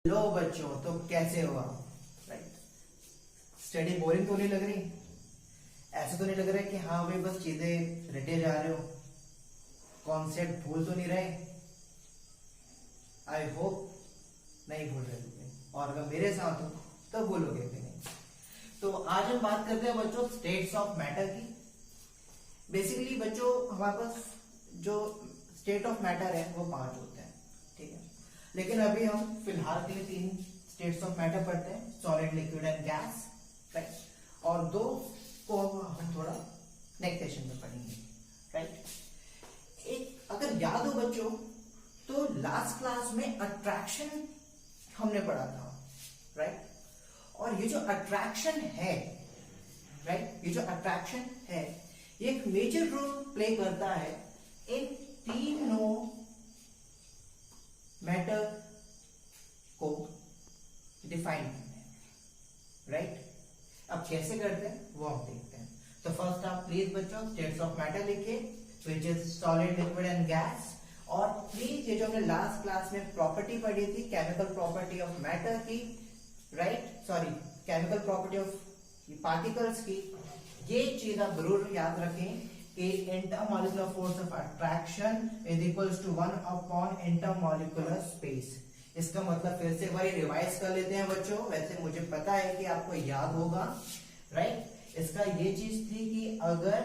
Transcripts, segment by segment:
लो बच्चों, तो कैसे हो आप? राइट। स्टडी बोरिंग तो नहीं लग रही? ऐसे तो नहीं लग रहा है कि हाँ भाई बस चीजें रटे जा रहे हो, कॉन्सेप्ट भूल तो नहीं रहे? आई होप नहीं भूल रहे होगे, और अगर मेरे साथ हो तो भूलोगे भी नहीं। तो आज हम बात करते हैं बच्चों स्टेट्स ऑफ मैटर की। बेसिकली बच्चों हमारे पास जो स्टेट ऑफ मैटर है वो 5 होते हैं, ठीक है। लेकिन अभी हम फिलहाल के लिए 3 स्टेट्स ऑफ मैटर पढ़ते हैं, solid, liquid and gas, right. और 2 को हम थोड़ा नेक्स्ट सेशन में पढ़ेंगे, राइट। एक अगर याद हो बच्चों तो लास्ट क्लास में अट्रैक्शन हमने पढ़ा था, राइट। और ये जो अट्रैक्शन है, राइट, ये जो अट्रैक्शन है ये एक मेजर रोल प्ले करता है इन तीनों मैटर को डिफाइन करने में, राइट। अब कैसे करते हैं वो हम देखते हैं। तो फर्स्ट आप प्लीज बच्चों स्टेट्स ऑफ मैटर लिखिए, which is solid, liquid and gas. और प्लीज ये जो हमने लास्ट क्लास में प्रॉपर्टी पढ़ी थी, केमिकल प्रॉपर्टी ऑफ मैटर की, right, sorry chemical property of particles की, ये चीज आप जरूर याद रखें कि intermolecular force of attraction is equals to 1 upon intermolecular space. इसका मतलब फिर से वही रिवाइज कर लेते हैं बच्चों, वैसे मुझे पता है कि आपको याद होगा, राइट। इसका ये चीज थी कि अगर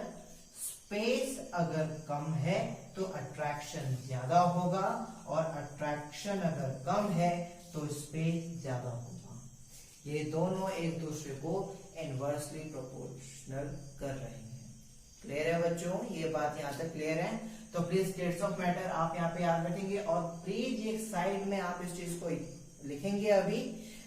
स्पेस अगर कम है तो अट्रैक्शन ज्यादा होगा, और अट्रैक्शन अगर कम है तो स्पेस ज्यादा होगा। ये दोनों एक दूसरे को इनवर्सली प्रोपोर्शनल कर रहे हैं। क्लियर है बच्चों? ये बात यहां तक क्लियर है? तो प्लीज स्टेट्स ऑफ मैटर आप यहाँ पे याद रखेंगे, और प्लीज एक साइड में आप इस चीज को लिखेंगे अभी,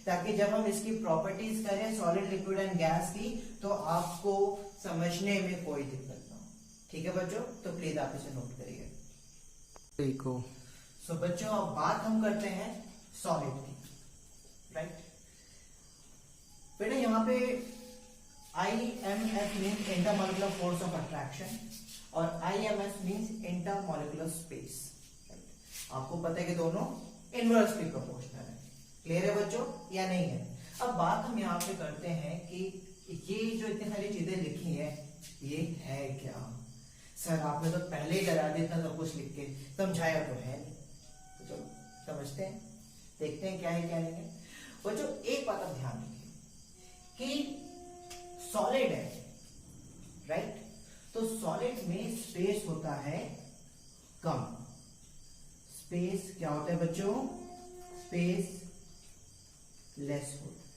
ताकि जब हम इसकी प्रॉपर्टीज करें सॉलिड, लिक्विड एंड गैस की, तो आपको समझने में कोई दिक्कत ना हो। ठीक है बच्चों? तो प्लीज आप इसे नोट करिए। देखो सो बच्चों अब बात हम करते हैं सॉलिड की, राइट। बेटा यहाँ पे IMF means intermolecular force of attraction, और IMS means intermolecular space, right. आपको पता है कि दोनों इनवर्सली प्रोपोर्शनल है। क्लियर है बच्चों या नहीं है? अब बात हम यहाँ पे करते हैं कि ये जो इतनी सारी चीजें लिखी है ये है क्या? सर आपने तो पहले ही करा दिया था सब कुछ लिख के, समझाया तो है नहीं। तो चलो समझते हैं, देखते हैं क्या है क्या नहीं है। बच्चों एक बात आप ध्यान रखिए कि सॉलिड है, राइट, तो सॉलिड में स्पेस होता है कम। स्पेस क्या होता है बच्चों? स्पेस लेस होता है,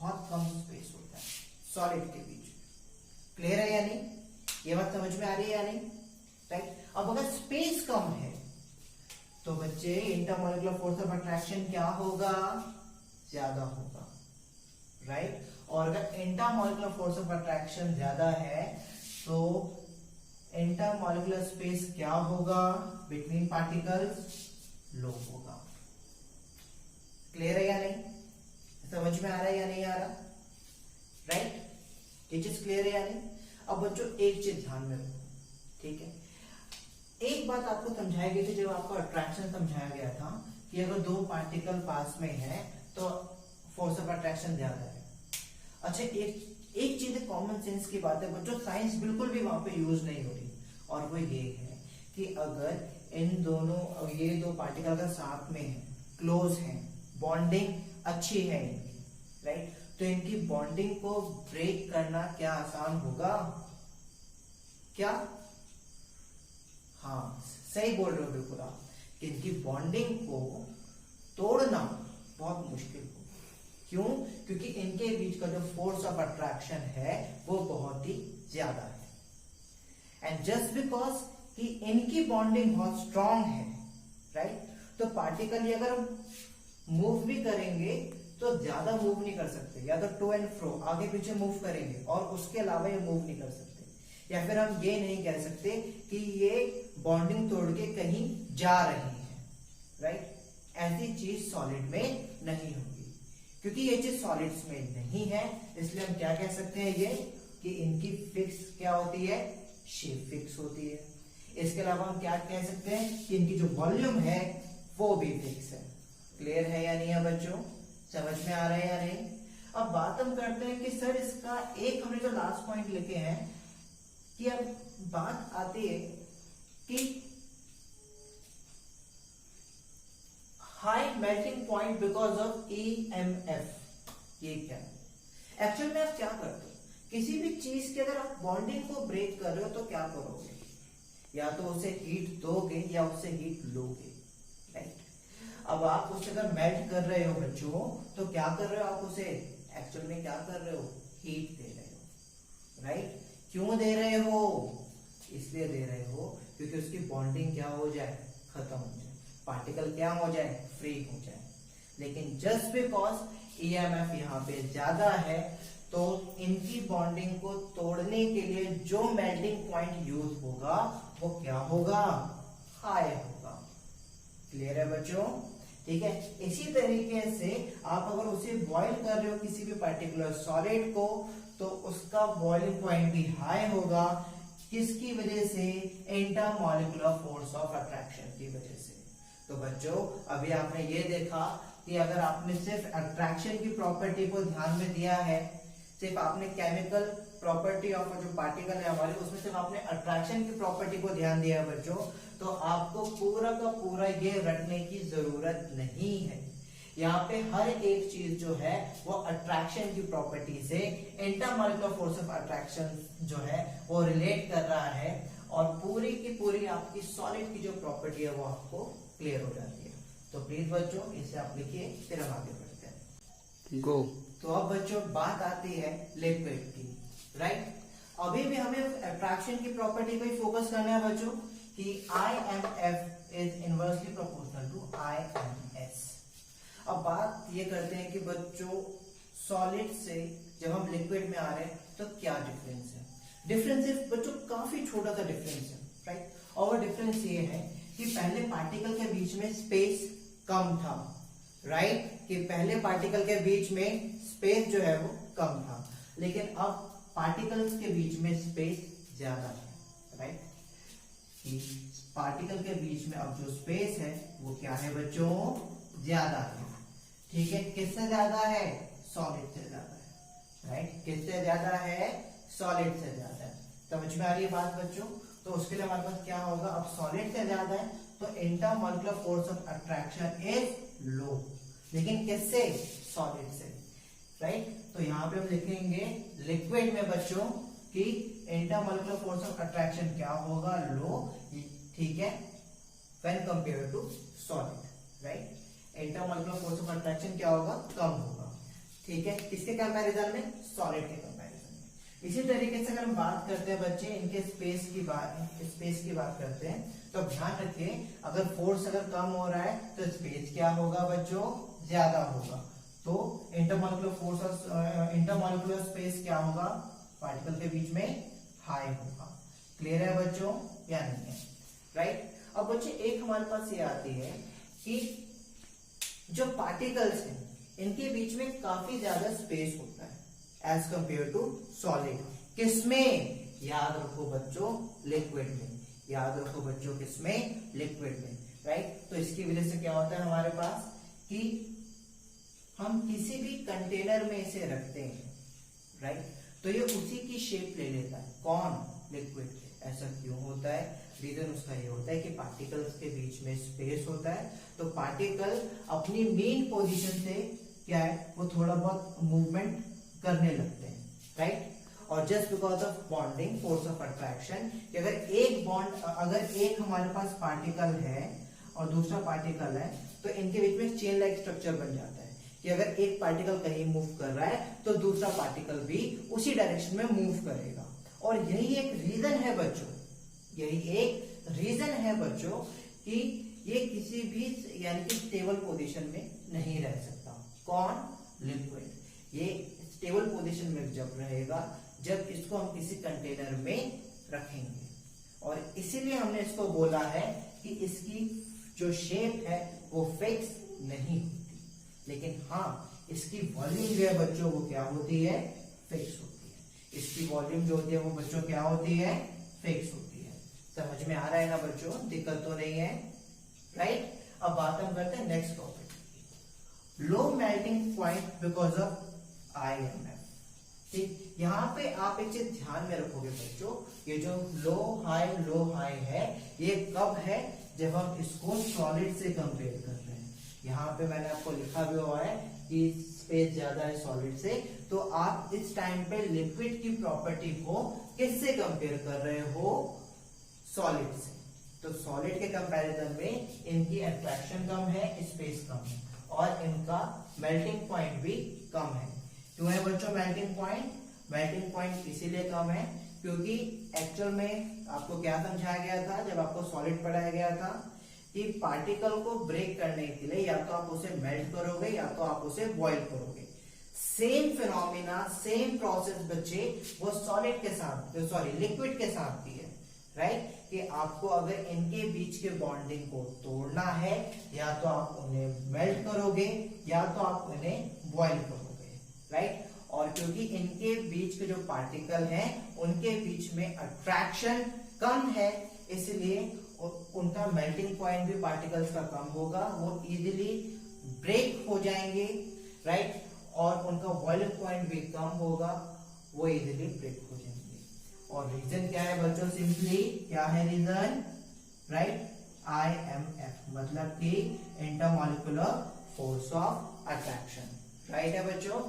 बहुत कम स्पेस होता है सॉलिड के बीच। क्लियर है या नहीं? ये बात समझ में आ रही है या नहीं? राइट। अब अगर स्पेस कम है तो बच्चे इंटरमॉलिक्यूलर फोर्स ऑफ अट्रैक्शन क्या होगा? ज्यादा होगा, राइट। और अगर इंटरमॉलिक्यूलर फोर्स ऑफ अट्रैक्शन ज्यादा है तो इंटरमॉलिक्यूलर स्पेस क्या होगा बिटवीन पार्टिकल्स? लो होगा। क्लियर है या नहीं? समझ में आ रहा है या नहीं आ रहा? राइट, ये चीज क्लियर है या नहीं? अब बच्चों एक चीज ध्यान में रखो, ठीक है। एक बात आपको समझाई गई थी जब आपको अट्रैक्शन समझाया गया था कि अगर 2 पार्टिकल पास में है तो फोर्स ऑफ अट्रैक्शन ज्यादा है। अच्छा एक चीज कॉमन सेंस की बात है बच्चों, साइंस बिल्कुल भी वहां पे यूज नहीं हो रही, और वो ये है कि अगर इन दोनों ये 2 पार्टिकल अगर साथ में है, क्लोज है, बॉन्डिंग अच्छी है इनकी, राइट, तो इनकी बॉन्डिंग को ब्रेक करना क्या आसान होगा? क्या? हाँ सही बोल रहे हो बिल्कुल आप, कि इनकी बॉन्डिंग को तोड़ना बहुत मुश्किल होगा। क्यों? क्योंकि इनके बीच का जो फोर्स ऑफ अट्रैक्शन है वो बहुत ही ज्यादा है। एंड जस्ट बिकॉज कि इनकी बॉन्डिंग बहुत स्ट्रांग है, राइट, तो पार्टिकल अगर हम मूव भी करेंगे तो ज्यादा मूव नहीं कर सकते, या तो टू एंड फ्रो आगे पीछे मूव करेंगे और उसके अलावा ये मूव नहीं कर सकते। या फिर हम ये नहीं कह सकते कि ये बॉन्डिंग तोड़ के कहीं जा रहे हैं, राइट। ऐसी चीज सॉलिड में नहीं होगी, क्योंकि ये चीज सॉलिड्स में नहीं है, इसलिए हम क्या कह सकते हैं ये कि इनकी फिक्स क्या होती है? शेप फिक्स होती है। इसके अलावा हम क्या कह सकते हैं कि इनकी जो वॉल्यूम है वो भी फिक्स है, क्लियर है या नहीं है बच्चों? समझ में आ रहा है या नहीं? अब बात हम करते हैं कि सर इसका एक हमने जो लास्ट पॉइंट लिखे हैं कि अब बात आती है कि high melting point because of EMF। ये क्या है? एक्चुअल में आप क्या करते हो, किसी भी चीज के अगर आप बॉन्डिंग को ब्रेक कर रहे हो तो क्या करोगे? या तो उसे हीट दोगे या उसे हीट लोगे, राइट? अब आप उसे अगर मेल्ट कर रहे हो बच्चों तो क्या कर रहे हो आप उसे? एक्चुअल में क्या कर रहे हो? हीट दे रहे हो, राइट? क्यों दे रहे हो? इसलिए दे रहे हो क्योंकि उसकी बॉन्डिंग क्या हो जाए? खत्म हो जाए, पार्टिकल क्या हो जाए? फ्री हो जाए। लेकिन जस्ट बिकॉज EMF यहाँ पे ज्यादा है तो इनकी बॉन्डिंग को तोड़ने के लिए जो मेल्टिंग पॉइंट यूज होगा वो क्या होगा? हाई होगा। क्लियर है बच्चों? ठीक है। इसी तरीके से आप अगर उसे बॉईल कर रहे हो किसी भी पर्टिकुलर सॉलिड को तो उसका बॉइलिंग पॉइंट भी हाई होगा। किसकी वजह से? इंटरमॉलिक्यूलर फोर्स ऑफ अट्रैक्शन की वजह से। तो बच्चों अभी आपने ये देखा कि अगर आपने सिर्फ अट्रैक्शन की प्रॉपर्टी को ध्यान में दिया है, सिर्फ आपने केमिकल प्रॉपर्टी ऑफ जो पार्टिकल है हमारे उसमें सिर्फ आपने अट्रैक्शन की प्रॉपर्टी को ध्यान दिया है बच्चों, तो आपको पूरा का पूरा ये रटने की जरूरत नहीं है। यहाँ पे हर एक चीज जो है वो अट्रैक्शन की प्रॉपर्टी से इंटरमॉलिक्यूलर फोर्स ऑफ अट्रैक्शन जो है वो रिलेट कर रहा है और पूरी की पूरी आपकी सॉलिड की जो प्रॉपर्टी है वो आपको क्लियर हो जाती है। तो प्लीज बच्चों इसे आप लिखिए, फिर हम आगे बढ़ते हैं। गो। तो अब बच्चों बात आती है लिक्विड की, राइट? अभी भी हमें अट्रैक्शन की प्रॉपर्टी पे फोकस करना है बच्चों कि IMF is inversely proportional to IMS। अब बात ये करते हैं कि बच्चों सॉलिड से जब हम लिक्विड में आ रहे हैं तो क्या डिफरेंस है? डिफरेंस बच्चों काफी छोटा सा डिफरेंस है, राइट? और वो डिफरेंस ये है कि पहले पार्टिकल के बीच में स्पेस कम था, राइट? कि पहले पार्टिकल के बीच में स्पेस जो है वो कम था, लेकिन अब पार्टिकल्स के बीच में स्पेस ज्यादा है, राइट? कि पार्टिकल के बीच में अब जो स्पेस है वो क्या है बच्चों? ज्यादा है। ठीक है, किससे ज्यादा है? सॉलिड से ज्यादा है, राइट? किससे ज्यादा है? सॉलिड से ज्यादा है। समझ में आ रही है बात बच्चों? तो उसके लिए हमारे पास क्या होगा? अब सॉलिड से ज्यादा है तो intermolecular force of attraction is low, लेकिन किससे? सॉलिड से, राइट? तो यहाँ पे हम लिखेंगे लिक्विड में बच्चों कि इंटरमॉलिक्यूलर फोर्स ऑफ अट्रैक्शन क्या होगा? लो, ठीक है, when compare to solid, right? Intermolecular force of attraction क्या होगा? कम होगा, ठीक है? किसके कंपैरिजन में? सॉलिड के कंपैरिजन में। इसी तरीके से अगर हम बात करते हैं बच्चे इनके स्पेस की बात करते हैं तो ध्यान रखिए अगर फोर्स अगर कम हो रहा है तो स्पेस क्या होगा बच्चों? ज्यादा होगा। तो इंटरमॉलिक्यूलर स्पेस क्या होगा? पार्टिकल के बीच में हाई होगा। क्लियर है बच्चों या नहीं है? राइट? अब बच्चे एक हमारे पास ये आती है कि जो पार्टिकल्स हैं इनके बीच में काफी ज्यादा स्पेस होता है एज कंपेयर टू सॉलिड। किसमें? याद रखो बच्चों, लिक्विड में। याद रखो बच्चों, किसमें? लिक्विड में, राइट? तो इसकी वजह से क्या होता है हमारे पास कि हम किसी भी कंटेनर में इसे रखते हैं, राइट? तो ये उसी की शेप ले लेता है। कौन? लिक्विड। ऐसा क्यों होता है? रीजन उसका ये होता है कि पार्टिकल्स के बीच में स्पेस होता है तो पार्टिकल अपनी मेन पोजीशन से क्या है वो थोड़ा बहुत मूवमेंट करने लगते हैं, राइट? और just because of bonding force of attraction कि अगर एक हमारे पास पार्टिकल है और दूसरा पार्टिकल है तो इनके बीच में चेन लाइक स्ट्रक्चर बन जाता है कि अगर एक पार्टिकल कहीं मूव कर रहा है तो दूसरा पार्टिकल भी उसी डायरेक्शन में मूव करेगा। और यही एक रीजन है बच्चों कि ये किसी भी यानी कि स्टेबल पोजीशन में नहीं रह सकता। कौन? लिक्विड। ये स्टेबल पोजीशन में जब रहेगा जब इसको हम किसी कंटेनर में रखेंगे। और इसीलिए हमने इसको बोला है कि इसकी जो शेप है वो फिक्स नहीं होती, लेकिन हाँ इसकी वॉल्यूम जो है बच्चों वो क्या होती है? फिक्स होती है। इसकी वॉल्यूम जो होती है वो बच्चों क्या होती है? फिक्स होती है। समझ में आ रहा है ना बच्चों? दिक्कत तो नहीं है, राइट? अब बात हम करते हैं next topic. Low melting point because of IMF। ठीक, यहाँ पे आप एक चीज ध्यान में रखोगे बच्चों, ये जो लो हाई है, ये कब है? जब हम इसको सॉलिड से कंपेयर कर रहे हैं। यहाँ पे मैंने आपको लिखा भी हुआ है कि स्पेस ज्यादा है सॉलिड से, तो आप इस टाइम पे लिक्विड की प्रॉपर्टी को किससे कंपेयर कर रहे हो? सॉलिड से। तो सॉलिड के कंपैरिजन में इनकी अट्रैक्शन कम है, स्पेस कम है, और इनका मेल्टिंग पॉइंट भी कम है। क्यों है बच्चों मेल्टिंग पॉइंट? मेल्टिंग पॉइंट इसीलिए कम है क्योंकि एक्चुअल में आपको क्या समझाया गया था जब आपको सॉलिड पढ़ाया गया था कि पार्टिकल को ब्रेक करने के लिए या तो आप उसे मेल्ट करोगे या तो आप उसे बॉईल करोगे। सेम फिनोमिना, सेम प्रोसेस बच्चे वो सॉलिड के साथ, लिक्विड के साथ भी है, राइट? कि आपको अगर इनके बीच के बॉन्डिंग को तोड़ना है या तो आप उन्हें मेल्ट करोगे या तो आप उन्हें बॉईल करोगे, राइट? और क्योंकि इनके बीच के जो पार्टिकल हैं उनके बीच में अट्रैक्शन कम है, इसलिए उनका मेल्टिंग पॉइंट भी पार्टिकल्स का कम होगा, वो इजीली ब्रेक हो जाएंगे, राइट? और उनका बॉइलिंग पॉइंट भी कम होगा, वो इजीली ब्रेक हो जाएंगे। और रीजन क्या है बच्चों? सिंपली क्या है रीजन? राइट, IMF, मतलब कि intermolecular force of attraction, right है बच्चों?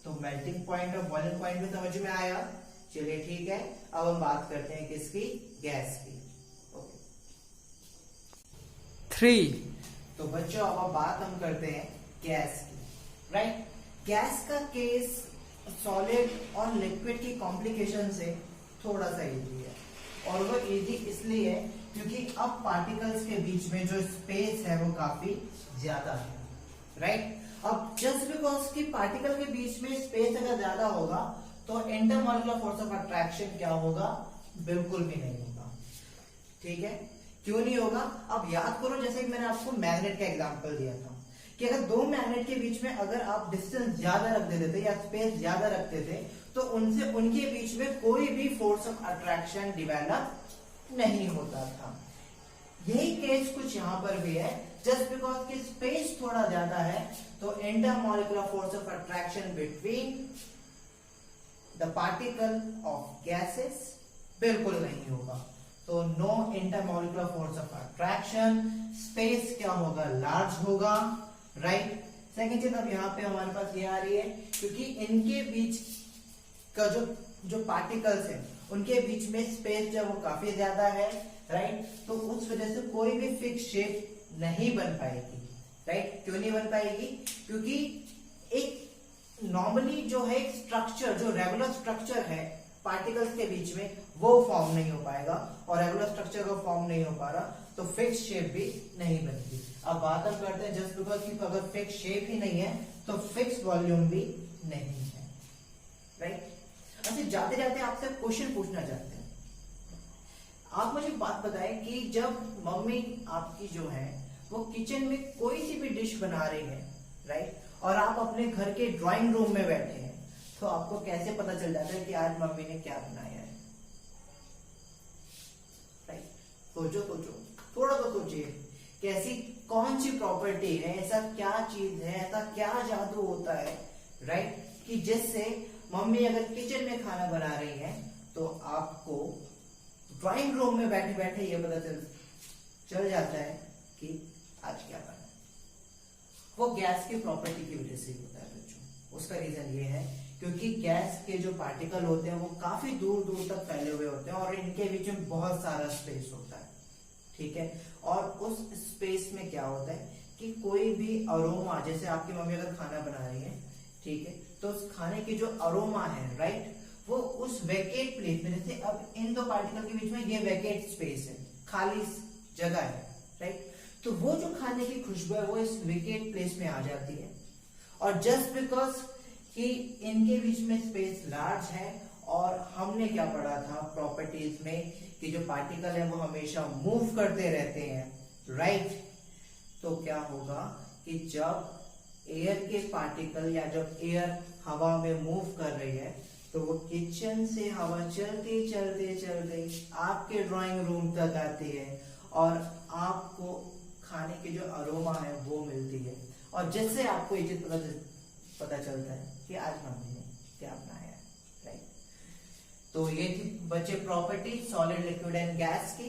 तो मेल्टिंग पॉइंट और बॉइलिंग पॉइंट भी समझ में आया। चलिए ठीक है, अब हम बात करते हैं किसकी? गैस की। ओके 3 तो बच्चों अब बात हम करते हैं गैस की, राइट? गैस का केस सॉलिड और लिक्विड की कॉम्प्लिकेशन से थोड़ा सा इजी है, और वो इजी इसलिए है क्योंकि अब पार्टिकल्स के बीच में जो स्पेस है वो काफी ज्यादा है, राइट? अब जस्ट बिकॉज कि पार्टिकल के बीच में स्पेस अगर ज्यादा होगा तो इंटरमॉलिक्यूलर फोर्स ऑफ अट्रैक्शन क्या होगा? बिल्कुल भी नहीं होगा, ठीक है? क्यों नहीं होगा? अब याद करो, जैसे कि मैंने आपको मैग्नेट का एग्जांपल दिया था कि अगर दो मैग्नेट के बीच में अगर आप डिस्टेंस ज्यादा रख देते थे या स्पेस ज्यादा रखते थे तो उनसे उनके बीच में कोई भी फोर्स ऑफ अट्रैक्शन डिवेलप नहीं होता था। यही केस कुछ यहां पर भी है, जस्ट बिकॉज कि स्पेस थोड़ा ज्यादा है तो intermolecular force of attraction between the particle of gases बिल्कुल नहीं होगा। तो no intermolecular force of attraction, space क्या होगा? लार्ज होगा, राइट? सेकेंड चीज अब यहाँ पे हमारे पास ये आ रही है क्योंकि इनके बीच का जो पार्टिकल्स है उनके बीच में स्पेस जब वो काफी ज्यादा है, राइट? तो उस वजह से कोई भी फिक्स शेप नहीं बन पाएगी, राइट? क्यों नहीं बन पाएगी? क्योंकि एक नॉर्मली जो है स्ट्रक्चर, जो रेगुलर स्ट्रक्चर है पार्टिकल्स के बीच में, वो फॉर्म नहीं हो पाएगा, और रेगुलर स्ट्रक्चर का फॉर्म नहीं हो पा रहा तो फिक्स शेप भी नहीं बनेगी। अब बात हम करते हैं जस्ट बिकॉज कि अगर फिक्स शेप ही नहीं है तो फिक्स वॉल्यूम भी नहीं है, राइट? अच्छा, जाते जाते आपसे क्वेश्चन पूछना चाहते हैं, आप मुझे बात बताएं कि जब मम्मी आपकी जो है वो किचन में कोई सी भी डिश बना रही है, राइट? और आप अपने घर के ड्राइंग रूम में बैठे हैं, तो आपको कैसे पता चल जाता है कि आज मम्मी ने क्या बनाया है? राइट? सोचो थोड़ा तो सोचिए, कैसी कौन सी प्रॉपर्टी है, ऐसा क्या चीज है, ऐसा क्या जादू होता है, राइट? कि जिससे मम्मी अगर किचन में खाना बना रही है तो आपको ड्राइंग रूम में बैठे बैठे ये पता चल जाता है कि आज क्या बना है। वो गैस की प्रॉपर्टी की वजह से होता है बच्चों। उसका रीजन ये है क्योंकि गैस के जो पार्टिकल होते हैं वो काफी दूर दूर तक फैले हुए होते हैं और इनके बीच में बहुत सारा स्पेस होता है, ठीक है? और उस स्पेस में क्या होता है कि कोई भी अरोमा, जैसे आपकी मम्मी अगर खाना बना रही है, ठीक है, तो उस खाने की जो अरोमा है, राइट, वो उस वेकेट प्लेस में, जैसे अब इन दो पार्टिकल के बीच में ये वेकेट स्पेस है, खाली जगह है, राइट? तो वो जो खाने की खुशबू है वो इस वेकेट प्लेस में आ जाती है, और जस्ट बिकॉज कि इनके बीच में स्पेस लार्ज है, और हमने क्या पढ़ा था प्रॉपर्टीज में कि जो पार्टिकल है वो हमेशा मूव करते रहते हैं, राइट? तो क्या होगा कि जब एयर के पार्टिकल या जब एयर हवा में मूव कर रही है तो वो किचन से हवा चलते चलते चलते आपके ड्राइंग रूम तक आती है और आपको खाने की जो अरोमा है वो मिलती है। और जिससे आपको ये चीज पता चलता है कि आज मम्मी ने क्या बनाया है, राइट। तो ये थी बच्चे property solid liquid and gas की,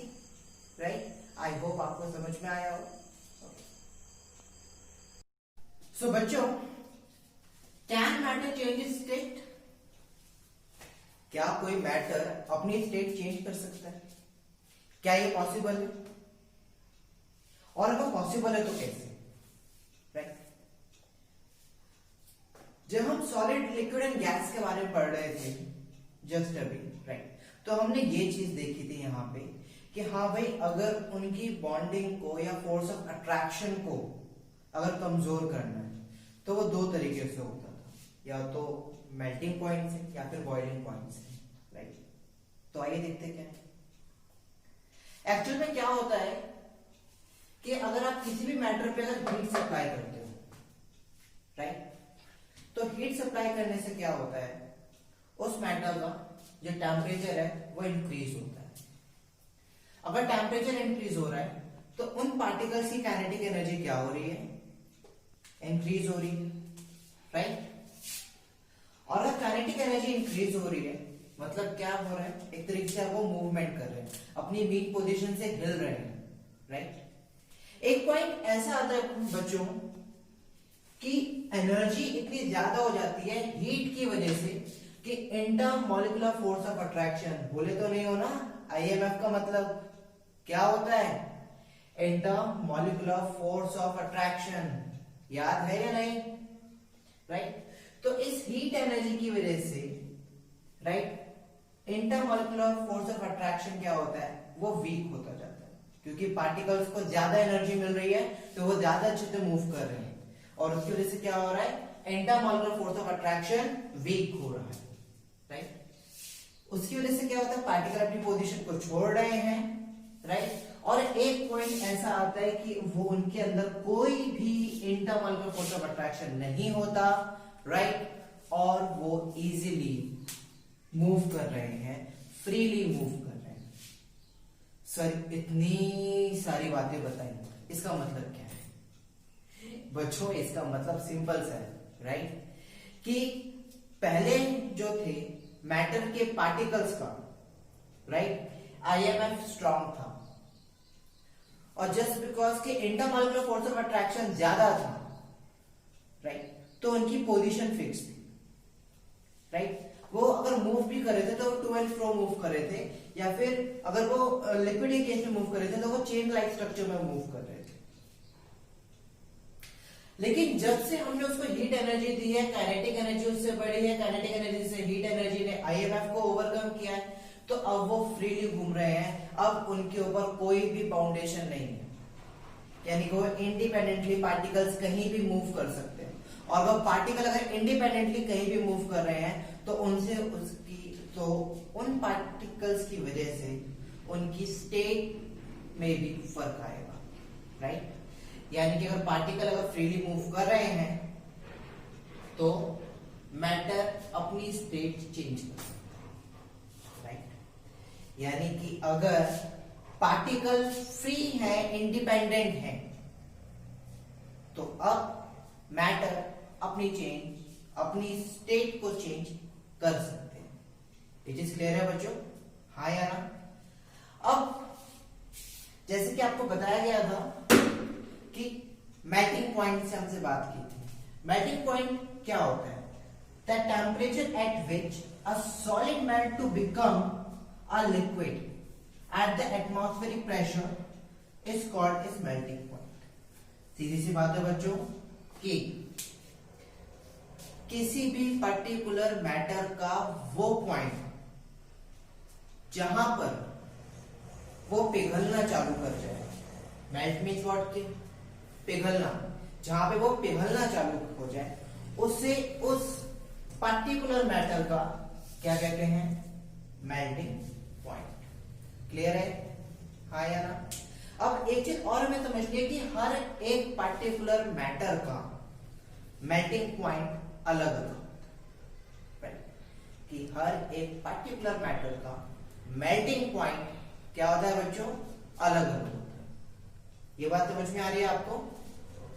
राइट। आई होप आपको समझ में आया हो। सो बच्चों, कैन मैटर चेंज स्टेट? क्या कोई मैटर अपनी स्टेट चेंज कर सकता है? क्या ये पॉसिबल है? और अगर पॉसिबल है तो कैसे, राइट। जब हम सॉलिड लिक्विड एंड गैस के बारे में पढ़ रहे थे जस्ट अभी, राइट, तो हमने ये चीज देखी थी यहाँ पे कि हाँ भाई, अगर उनकी बॉन्डिंग को या फोर्स ऑफ अट्रैक्शन को अगर कमजोर करना है तो वो दो तरीके से होता था, या तो मेल्टिंग पॉइंट से या फिर बॉइलिंग पॉइंट से, राइट। तो आइए देखते क्या है एक्चुअल में क्या होता है कि अगर आप किसी भी मैटर पे अगर हीट सप्लाई करते हो, राइट, तो हीट सप्लाई करने से क्या होता है, उस मैटर का जो टेम्परेचर है वो इंक्रीज होता है। अगर टेम्परेचर इंक्रीज हो रहा है तो उन पार्टिकल्स की काइनेटिक एनर्जी क्या हो रही है, इंक्रीज हो रही है, राइट। और अगर काइनेटिक एनर्जी इंक्रीज हो रही है मतलब क्या हो रहा है, एक तरीके से वो मूवमेंट कर रहे हैं, अपनी वीक पोजीशन से हिल रहे हैं, राइट। एक पॉइंट ऐसा आता है बच्चों कि एनर्जी इतनी ज्यादा हो जाती है हीट की वजह से कि इंटरमॉलिक्यूलर फोर्स ऑफ अट्रैक्शन, बोले तो नहीं हो ना, आईएमएफ का मतलब क्या होता है, इंटरमॉलिक्यूलर फोर्स ऑफ अट्रैक्शन, याद है या नहीं, राइट। तो इस हीट एनर्जी की वजह से, right, intermolecular force of attraction क्या होता है, वो वीक होता जाता है, क्योंकि पार्टिकल्स को ज्यादा एनर्जी मिल रही है तो वो ज्यादा अच्छे से मूव कर रहे हैं, और उसकी वजह से क्या हो रहा है, intermolecular force of attraction weak हो रहा है, राइट। उसकी वजह से क्या होता है, पार्टिकल अपनी पोजीशन को छोड़ रहे हैं, राइट। और एक पॉइंट ऐसा आता है कि वो उनके अंदर कोई भी इंटरमॉलिक्यूलर फोर्स ऑफ अट्रैक्शन नहीं होता, राइट, और वो इजीली मूव कर रहे हैं, फ्रीली मूव कर रहे हैं। सर इतनी सारी बातें बताई, इसका मतलब क्या है बच्चों? इसका मतलब सिंपल सा है, राइट, कि पहले जो थे मैटर के पार्टिकल्स का, राइट, आईएमएफ स्ट्रांग था, और जस्ट बिकॉज के इंटरमॉलिक्यूलर फोर्स ऑफ अट्रैक्शन ज्यादा था, राइट, तो उनकी पोजीशन फिक्स थी, राइट। वो अगर मूव भी कर रहे थे तो टू एंड फ्रो मूव कर रहे थे, या फिर अगर वो लिक्विड के केस में मूव कर रहे थे तो वो चेन लाइक स्ट्रक्चर में मूव कर रहे थे। लेकिन जब से हमने उसको हीट एनर्जी दी है, काइनेटिक एनर्जी उससे बढ़ी है, काइनेटिक एनर्जी से हीट एनर्जी ने आईएमएफ को ओवरकम किया है, तो अब वो फ्रीली घूम रहे हैं, अब उनके ऊपर कोई भी बाउंडेशन नहीं है, यानी कि वो इंडिपेंडेंटली पार्टिकल्स कहीं भी मूव कर सकते हैं। और वो पार्टिकल अगर इंडिपेंडेंटली कहीं भी मूव कर रहे हैं तो उन पार्टिकल्स की वजह से उनकी स्टेट में भी फर्क आएगा, राइट। यानी कि अगर पार्टिकल अगर फ्रीली मूव कर रहे हैं तो मैटर अपनी स्टेट चेंज कर सकता है, राइट। यानी कि अगर पार्टिकल फ्री है, इंडिपेंडेंट है, तो अब मैटर अपनी स्टेट को चेंज कर सकते हैं। इट इज क्लियर है बच्चों? हाँ या ना? अब जैसे कि आपको बताया गया था कि मेल्टिंग पॉइंट से हमसे बात की थी। मेल्टिंग पॉइंट क्या होता है? The temperature at which a solid melt to become a liquid at the atmospheric pressure is called is melting point. सीधी सी बात है बच्चों कि किसी भी पर्टिकुलर मैटर का वो पॉइंट जहां पर वो पिघलना चालू कर जाए, मेल्ट मीन्स व्हाट के पिघलना, जहां पे वो पिघलना चालू हो जाए, उससे उस पर्टिकुलर मैटर का क्या कहते हैं? Melting point. क्लियर है? हाँ या ना? अब एक चीज और हमें समझनी है कि हर एक पर्टिकुलर मैटर का मेल्टिंग पॉइंट अलग अलग होता है, कि हर एक पर्टिकुलर मैटर का मेल्टिंग पॉइंट क्या होता है बच्चों? अलग अलग होता है। ये बात समझ में आ रही है आपको?